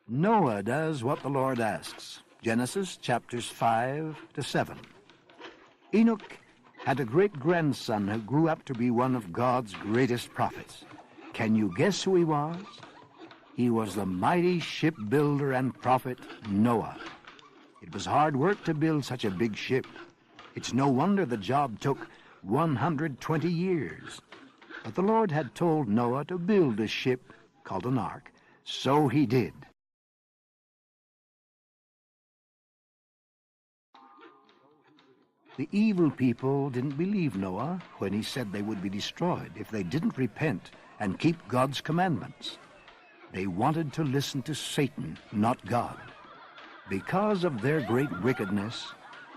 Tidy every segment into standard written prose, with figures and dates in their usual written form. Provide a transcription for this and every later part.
Noah does what the Lord asks. Genesis chapters 5 to 7. Enoch had a great-grandson who grew up to be one of God's greatest prophets. Can you guess who he was? He was the mighty shipbuilder and prophet Noah. It was hard work to build such a big ship. It's no wonder the job took 120 years. But the Lord had told Noah to build a ship called an ark, so he did. The evil people didn't believe Noah when he said they would be destroyed if they didn't repent and keep God's commandments. They wanted to listen to Satan, not God. Because of their great wickedness,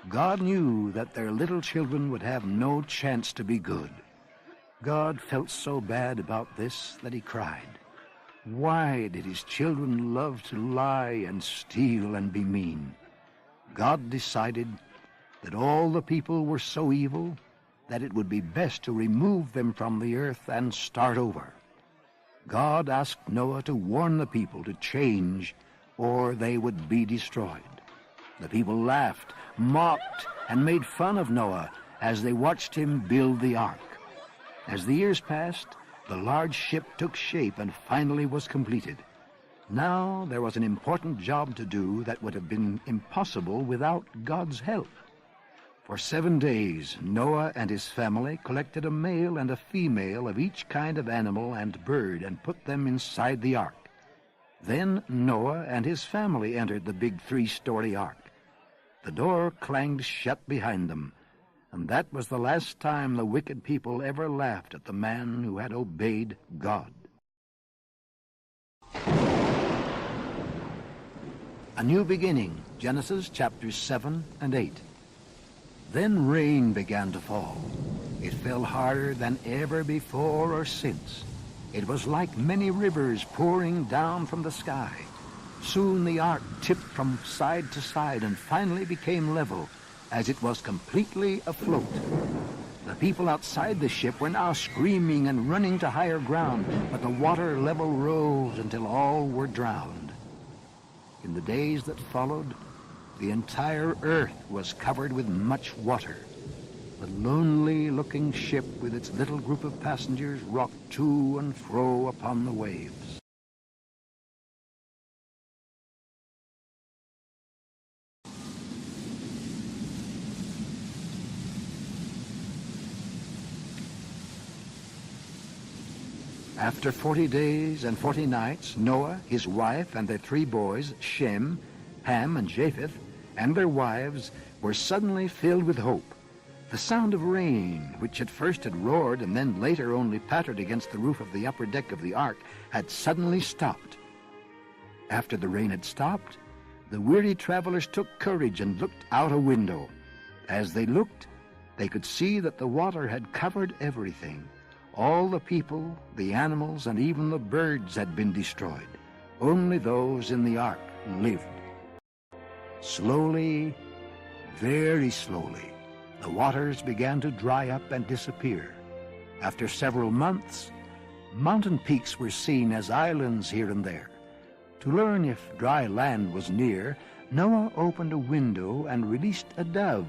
God knew that their little children would have no chance to be good. God felt so bad about this that he cried. Why did his children love to lie and steal and be mean? God decided that all the people were so evil that it would be best to remove them from the earth and start over. God asked Noah to warn the people to change or they would be destroyed. The people laughed, mocked, and made fun of Noah as they watched him build the ark. As the years passed, the large ship took shape and finally was completed. Now there was an important job to do that would have been impossible without God's help. For 7 days, Noah and his family collected a male and a female of each kind of animal and bird and put them inside the ark. Then Noah and his family entered the big 3-story ark. The door clanged shut behind them, and that was the last time the wicked people ever laughed at the man who had obeyed God. A new beginning, Genesis chapters 7 and 8. Then rain began to fall. It fell harder than ever before or since. It was like many rivers pouring down from the sky. Soon the ark tipped from side to side and finally became level, as it was completely afloat. The people outside the ship were now screaming and running to higher ground, but the water level rose until all were drowned. In the days that followed, the entire earth was covered with much water. The lonely-looking ship with its little group of passengers rocked to and fro upon the waves. After 40 days and 40 nights, Noah, his wife, and their 3 boys, Shem, Ham, and Japheth, and their wives, were suddenly filled with hope. The sound of rain, which at first had roared and then later only pattered against the roof of the upper deck of the ark, had suddenly stopped. After the rain had stopped, the weary travelers took courage and looked out a window. As they looked, they could see that the water had covered everything. All the people, the animals, and even the birds had been destroyed. Only those in the ark lived. Slowly, very slowly, the waters began to dry up and disappear. After several months, mountain peaks were seen as islands here and there. To learn if dry land was near, Noah opened a window and released a dove.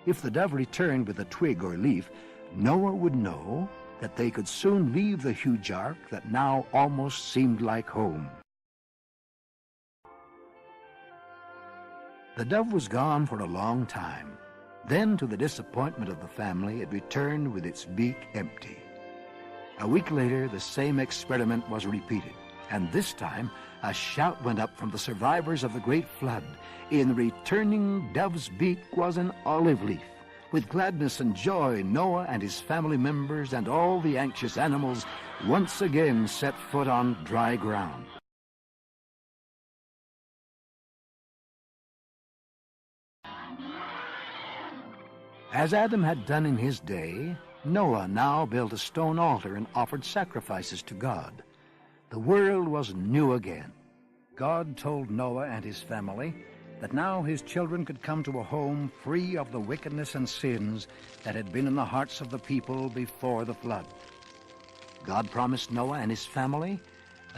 If the dove returned with a twig or leaf, Noah would know that they could soon leave the huge ark that now almost seemed like home. The dove was gone for a long time. Then, to the disappointment of the family, it returned with its beak empty. A week later, the same experiment was repeated, and this time a shout went up from the survivors of the great flood. In the returning dove's beak was an olive leaf. With gladness and joy, Noah and his family members and all the anxious animals once again set foot on dry ground. As Adam had done in his day, Noah now built a stone altar and offered sacrifices to God. The world was new again. God told Noah and his family that now his children could come to a home free of the wickedness and sins that had been in the hearts of the people before the flood. God promised Noah and his family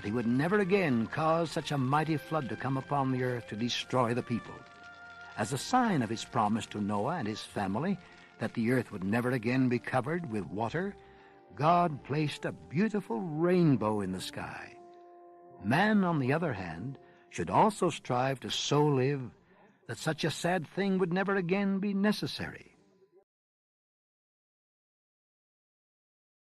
that he would never again cause such a mighty flood to come upon the earth to destroy the people. As a sign of his promise to Noah and his family that the earth would never again be covered with water, God placed a beautiful rainbow in the sky. Man, on the other hand, should also strive to so live that such a sad thing would never again be necessary.